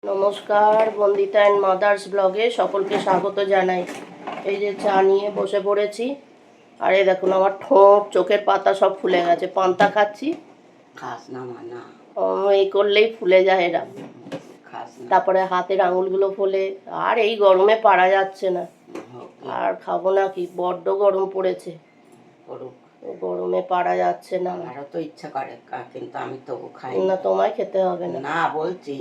নমস্কার, Bandita and mother's ব্লগে সকলকে স্বাগত জানাই। এই যে চা নিয়ে বসে পড়েছি, আর এই দেখুন আমার ঠোঁট চোখের পাতা সব ফুলে গেছে। পান্তা খাচ্ছি, খাস না মানা এই করলেই ফুলে যায় এরা। খাস না। তারপরে হাতের আঙুলগুলো ফোলে, আর এই গরমে পারা যাচ্ছে না। আর খাবো না কি, বড্ড গরম পড়েছে, গরমে পারা যাচ্ছে না। আমারও তো ইচ্ছা করে কিন্তু আমি তবু খাই না, তোমায় খেতে হবে না। না বলছি।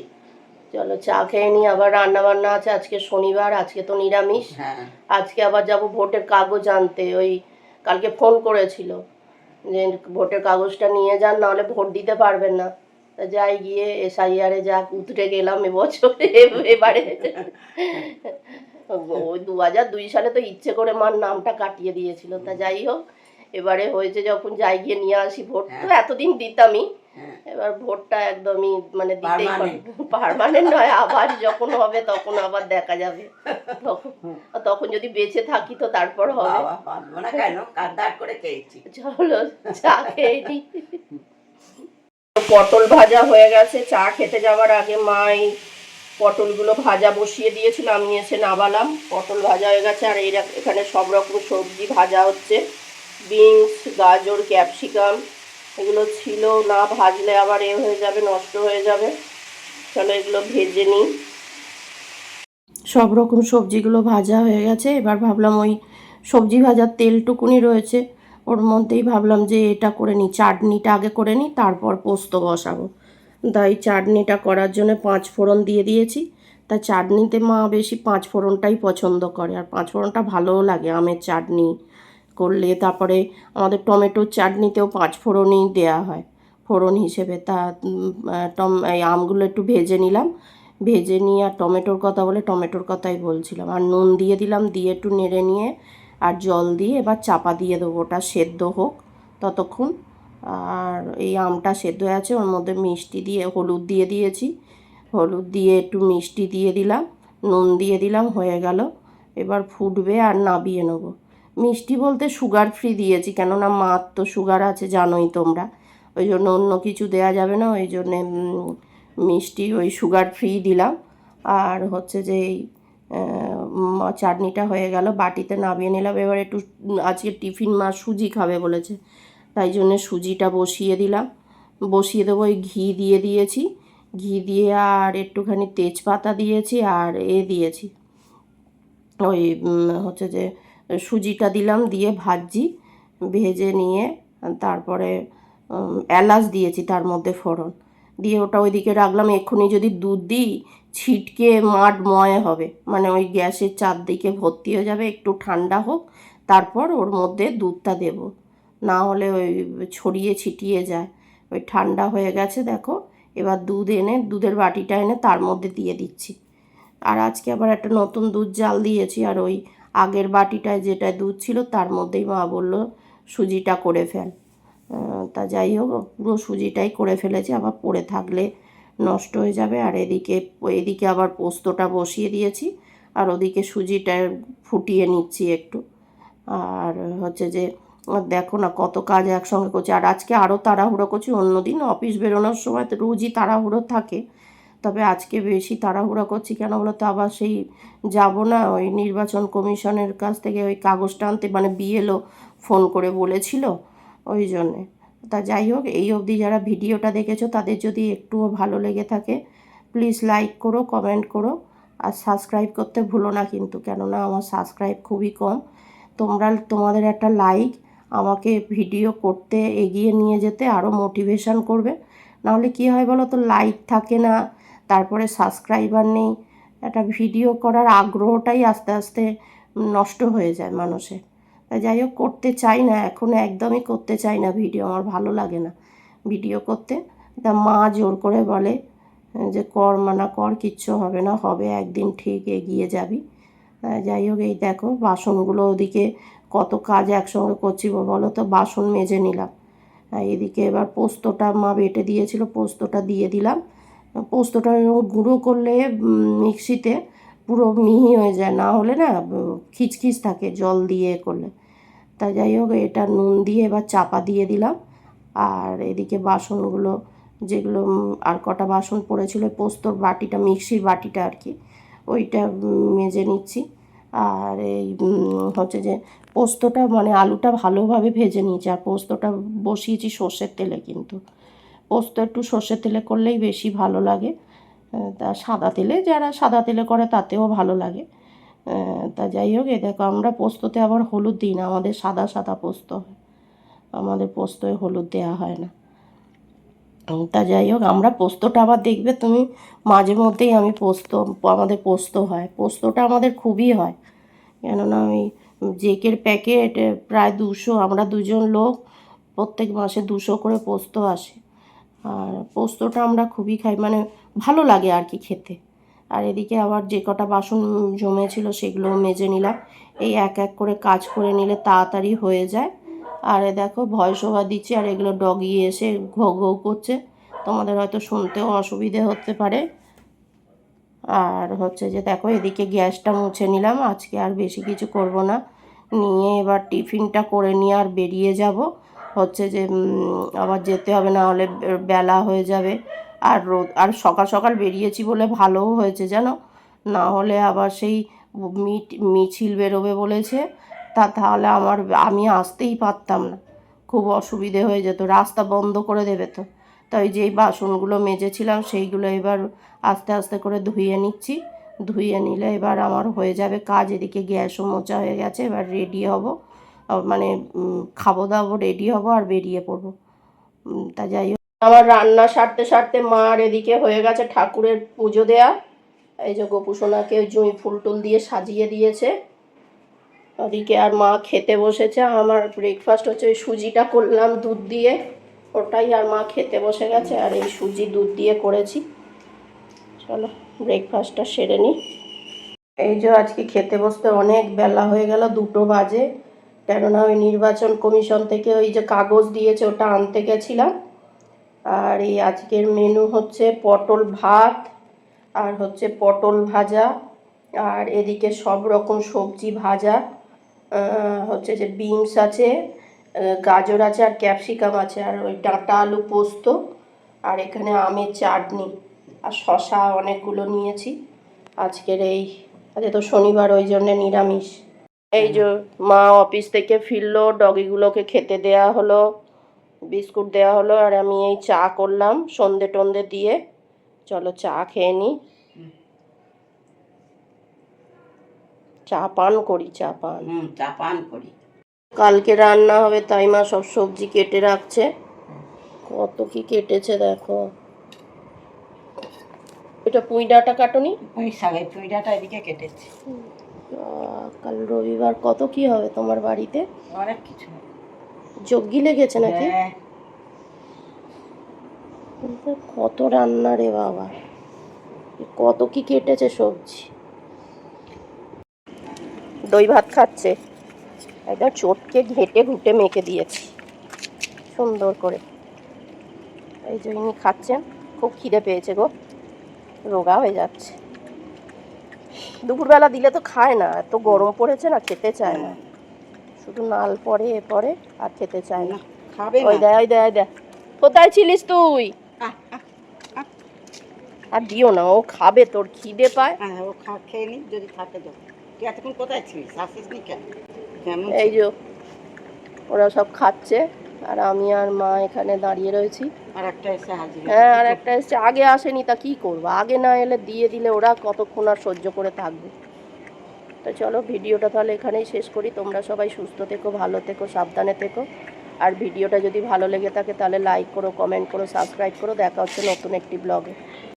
চলো চা খেয়ে নিই, আবার রান্না বান্না আছে। আজকে শনিবার, আজকে তো নিরামিষ। হ্যাঁ, আজকে আবার যাব ভোটের কাগজ আনতে। ওই কালকে ফোন করেছিল যে ভোটের কাগজটা নিয়ে যান, নাহলে ভোট দিতে পারবেন না। তা যাই, গিয়ে SIR যা উতরে গেলাম এবছর। এবারে ওই 2002 সালে তো ইচ্ছে করে মার নামটা কাটিয়ে দিয়েছিল। তা যাই হোক, এবারে হয়েছে যখন যাই, গিয়ে নিয়ে আসি। ভোট তো এতদিন দিতামই, এবার ভোটটা একদমই মানে দিতেই হবে। পার্মানেন্ট নয়, আবার যখন হবে তখন আবার দেখা যাবে। তখন যদি বেঁচে থাকি তো তারপর হবে। চলো চা খেয়ে নি। পটল ভাজা হয়ে গেছে। চা খেতে যাওয়ার আগে মাই পটলগুলো ভাজা বসিয়ে দিয়েছিল, আমি এসে নামালাম। পটল ভাজা হয়ে গেছে, আর এই এখানে সব রকম সবজি ভাজা হচ্ছে। বিনস, গাজর, ক্যাপসিকাম, এগুলো ছিল। না ভাজলে আবার হয়ে যাবে, নষ্ট হয়ে যাবে। চলো এগুলো ভেজে নিই। সব রকম সবজিগুলো ভাজা হয়ে গেছে। এবার ভাবলাম ওই সবজি ভাজার তেলটুকুনি রয়েছে, ওর মধ্যেই ভাবলাম যে এটা করে নিই, চাটনিটা আগে করে নিই, তারপর পোস্ত বসাবো। তাই চাটনিটা করার জন্য 5 ফোড়ন দিয়ে দিয়েছি। তা চাটনিতে মা বেশি 5 ফোড়নটাই পছন্দ করে, আর 5 ফোড়নটা ভালোও লাগে আমের চাটনি করলে। তারপরে আমাদের টমেটোর চাটনিতেও 5 ফোড়নই দেওয়া হয় ফোড়ন হিসেবে। তা এই আমগুলো একটু ভেজে নিলাম, ভেজে নিয়ে, আর টমেটোর কথা বলে টমেটোর কথাই বলছিলাম, আর নুন দিয়ে দিলাম, দিয়ে একটু নেড়ে নিয়ে আর জল দিয়ে এবার চাপা দিয়ে দেবো, ওটা সেদ্ধ হোক ততক্ষণ। আর এই আমটা সেদ্ধ হয়ে আছে, ওর মধ্যে মিষ্টি দিয়ে হলুদ দিয়ে দিয়েছি, হলুদ দিয়ে একটু মিষ্টি দিয়ে দিলাম, নুন দিয়ে দিলাম, হয়ে গেল। এবার ফুটবে আর নাবিয়ে নেবো। মিষ্টি বলতে সুগার ফ্রি দিয়েছি, কেননা মার তো সুগার আছে জানোই তোমরা, ওই জন্য অন্য কিছু দেওয়া যাবে না, ওই জন্যে মিষ্টি ওই সুগার ফ্রি দিলাম। আর হচ্ছে যে এই চাটনিটা হয়ে গেল, বাটিতে নামিয়ে নিলাম। এবার একটু আজকে টিফিন মা সুজি খাবে বলেছে, তাই জন্যে সুজিটা বসিয়ে দিলাম, বসিয়ে দেবো। ওই ঘি দিয়ে দিয়েছি, ঘি দিয়ে আর একটুখানি তেজপাতা দিয়েছি, আর দিয়েছি ওই হচ্ছে যে সুজিটা দিলাম, দিয়ে ভাজছি। ভেজে নিয়ে তারপরে এলাচ দিয়েছি তার মধ্যে ফোড়ন দিয়ে, ওটা ওইদিকে রাখলাম। এক্ষুনি যদি দুধ দিই ছিটকে ময় হবে, মানে ওই গ্যাসের চারদিকে ভর্তি হয়ে যাবে। একটু ঠান্ডা হোক, তারপর ওর মধ্যে দুধটা দেব, না হলে ওই ছড়িয়ে ছিটিয়ে যায়। ওই ঠান্ডা হয়ে গেছে দেখো। এবার দুধ এনে, দুধের বাটিটা এনে তার মধ্যে দিয়ে দিচ্ছি। আর আজকে আবার একটা নতুন দুধ জাল দিয়েছি, আর ওই আগের বাটিটায় যেটা দুধ ছিল তার মধ্যেই মা বলল সুজিটা করে ফেল। তা যাই হোক, পুরো সুজিটাই করে ফেলেছি, আবার পড়ে থাকলে নষ্ট হয়ে যাবে। আর এদিকে আবার পোস্তটা বসিয়ে দিয়েছি, আর ওদিকে সুজিটা ফুটিয়ে নিচ্ছি একটু। আর হচ্ছে যে দেখো না কত কাজ একসঙ্গে করছি। আর আজকে আরও তাড়াহুড়ো করছি, অন্যদিন অফিস বেরোনোর সময় তো রোজই তাড়াহুড়ো থাকে, তবে আজকে বেশি তাড়াহুড়ো করছি। কেন বলো তো, আবার সেই যাব না ওই নির্বাচন কমিশনের কাছ থেকে ওই কাগজটা আনতে, মানে BLO ফোন করে বলেছিল, ওই জন্যে। তা যাই হোক, এই অবধি যারা ভিডিওটা দেখেছো তাদের যদি একটুও ভালো লেগে থাকে প্লিজ লাইক করো, কমেন্ট করো, আর সাবস্ক্রাইব করতে ভুলো না কিন্তু, কেননা আমার সাবস্ক্রাইব খুবই কম। তোমাদের একটা লাইক আমাকে ভিডিও করতে এগিয়ে নিয়ে যেতে আরও মোটিভেশন করবে। নাহলে কী হয় বলো তো, লাইক থাকে না, তারপরে সাবস্ক্রাইবার নেই, একটা ভিডিও করার আগ্রহটাই আস্তে আস্তে নষ্ট হয়ে যায় মানুষের। তাই যাই হোক, করতে চাই না এখন, একদমই করতে চাই না ভিডিও, আমার ভালো লাগে না ভিডিও করতে। তা মা জোর করে বলে যে কর, মানা কর, কিচ্ছু হবে না, হবে একদিন, ঠিক এগিয়ে যাবি। যাই হোক, এই দেখো বাসনগুলো, ওদিকে কত কাজ একসঙ্গে করছি বলো তো। বাসন মেজে নিলাম, এদিকে এবার পোস্তটা মা বেটে দিয়েছিল, পোস্তটা দিয়ে দিলাম। পোস্তটা গুঁড়ো করলে মিক্সিতে পুরো মিহি হয়ে যায়, না হলে না খিচখিচ থাকে জল দিয়ে করলে। তাই যাই হোক, এটা নুন দিয়ে এবার চাপা দিয়ে দিলাম। আর এদিকে বাসনগুলো যেগুলো আর কটা বাসন পড়েছিল, পোস্তর বাটিটা, মিক্সির বাটিটা আর কি, ওইটা মেজে নিচ্ছি। আর এই হচ্ছে যে পোস্তটা মানে আলুটা ভালোভাবে ভেজে নিয়েছি, আর পোস্তটা বসিয়েছি সর্ষের তেলে, কিন্তু পোস্ত একটু সর্ষের তেলে করলেই বেশি ভালো লাগে। তা সাদা তেলে, যারা সাদা তেলে করে তাতেও ভালো লাগে। তা যাই হোক, দেখো আমরা পোস্ততে আবার হলুদ দিই না, আমাদের সাদা সাদা পোস্ত হয়, আমাদের পোস্তয় হলুদ দেওয়া হয় না। তা যাই হোক, আমরা পোস্তটা আবার দেখবে তুমি মাঝে মধ্যেই আমাদের পোস্ত হয়, পোস্তটা আমাদের খুবই হয়, কেননা ওই জেকের প্যাকেট প্রায় 200, আমরা দুজন লোক, প্রত্যেক মাসে 200 করে পোস্ত আসে। আর পোস্তটা আমরা খুবই খাই, মানে ভালো লাগে আর কি খেতে। আর এদিকে আবার যে কটা বাসন জমেছিল সেগুলোও মেজে নিলাম। এই এক এক করে কাজ করে নিলে তাড়াতাড়ি হয়ে যায়। আর দেখো ভয়েস ওভার দিচ্ছি, আর এগুলো ডগি এসে ঘৌ ঘৌ করছে, তোমাদের হয়তো শুনতেও অসুবিধে হতে পারে। আর হচ্ছে যে দেখো এদিকে গ্যাসটা মুছে নিলাম, আজকে আর বেশি কিছু করব না, নিয়ে এবার টিফিনটা করে নিয়ে আর বেরিয়ে যাব। হচ্ছে যে আবার যেতে হবে, না হলে বেলা হয়ে যাবে। আর আর সকাল সকাল বেরিয়েছি বলে ভালোও হয়েছে জানো, না হলে আবার সেই মিছিল বেরোবে বলেছে, তাহলে আমি আসতেই পারতাম না, খুব অসুবিধে হয়ে যেত, রাস্তা বন্ধ করে দেবে তো। তাই যেই বাসনগুলো মেজেছিলাম সেইগুলো এবার আস্তে আস্তে করে ধুয়ে নিচ্ছি, ধুয়ে নিলে এবার আমার হয়ে যাবে কাজ। এদিকে গ্যাসও মোচা হয়ে গেছে, এবার রেডি হব, মানে খাবো দাবো, রেডি হব আর বেরিয়ে পড়বো। তা যাই হোক, আমার রান্না সারতে সারতে মার এদিকে হয়ে গেছে ঠাকুরের পুজো দেয়া। এই যে গোপুসোনাকে জুঁই ফুল টুল দিয়ে সাজিয়ে দিয়েছে, ওদিকে আর মা খেতে বসেছে। আমার ব্রেকফাস্ট হচ্ছে ওই সুজিটা করলাম দুধ দিয়ে, ওটাই আর মা খেতে বসে গেছে। আর এই সুজি দুধ দিয়ে করেছি। চলো ব্রেকফাস্টটা সেরে নিই। এই যে আজকে খেতে বসতে অনেক বেলা হয়ে গেল, 2টো বাজে, কেননা ওই নির্বাচন কমিশন থেকে ওই যে কাগজ দিয়েছে ওটা আনতে গেছিলাম। আর এই আজকের মেনু হচ্ছে পটল ভাত, আর হচ্ছে পটল ভাজা, আর এদিকে সব রকম সবজি ভাজা, হচ্ছে যে বিনস আছে, গাজর আছে, আর ক্যাপসিকাম আছে, আর ওই ডাঁটা আলু পোস্ত, আর এখানে আমের চাটনি, আর শশা অনেকগুলো নিয়েছি। আজকের আজকে তো শনিবার, ওই জন্যে নিরামিষ। এই যে মা অফিস থেকে ফিরলো, ডগিগুলোকে খেতে দেয়া হলো, বিস্কুট দেওয়া হলো, আর আমি এই চা করলাম সন্ধে টন্ধে দিয়ে। চলো চা খেয়ে নিই, চা পান করি, চা পান করি। কালকে রান্না হবে, তাই মা সব সবজি কেটে রাখছে, কত কি কেটেছে দেখো। এটা পুঁই ডাঁটা কাটনি, পুঁই ডাঁটা এদিকে কেটেছি। কাল রবিবার, কত কি হবে তোমার বাড়িতে? অনেক কিছু যজ্ঞি লেগেছে নাকি? কত রান্না রে বাবা, কত কি কেটেছে সবজি। দই ভাত খাচ্ছে, একদম চটকে ঘেটে ঘুটে মেখে দিয়েছি সুন্দর করে। এই যে ইনি খাচ্ছেন, খুব খিদে পেয়েছে গো, রোগা হয়ে যাচ্ছে। দুপুরবেলা দিলে তো খায় না, এত গরম পড়েছে না, খেতে চায় না, শুধু নাল পরে এ পরে, আর খেতে চায় না। ওই দেয় ওই দেয় দেয়, কোথায় ছিলিস তুই? আর দিও না, ও খাবে, তোর খিদে পায়। ও খেয়ে নি, যদি থাকে তো। তুই এতক্ষণ কোথায় ছিলিস, আসিস নি কেন? এই যে ওরা সব খাচ্ছে, আর আমি আর মা এখানে দাঁড়িয়ে রয়েছি। আর একটা এসে হাজির। হ্যাঁ, আর একটা এসছে, আগে আসেনি, তা কি করবো, আগে না এলে দিয়ে দিলে ওরা কতক্ষণ আর সহ্য করে থাকবে। তো চলো ভিডিওটা তাহলে এখানেই শেষ করি। তোমরা সবাই সুস্থ থেকো, ভালো থেকো, সাবধানে থেকো। আর ভিডিওটা যদি ভালো লেগে থাকে তাহলে লাইক করো, কমেন্ট করো, সাবস্ক্রাইব করো। দেখা হচ্ছে নতুন একটি ব্লগে।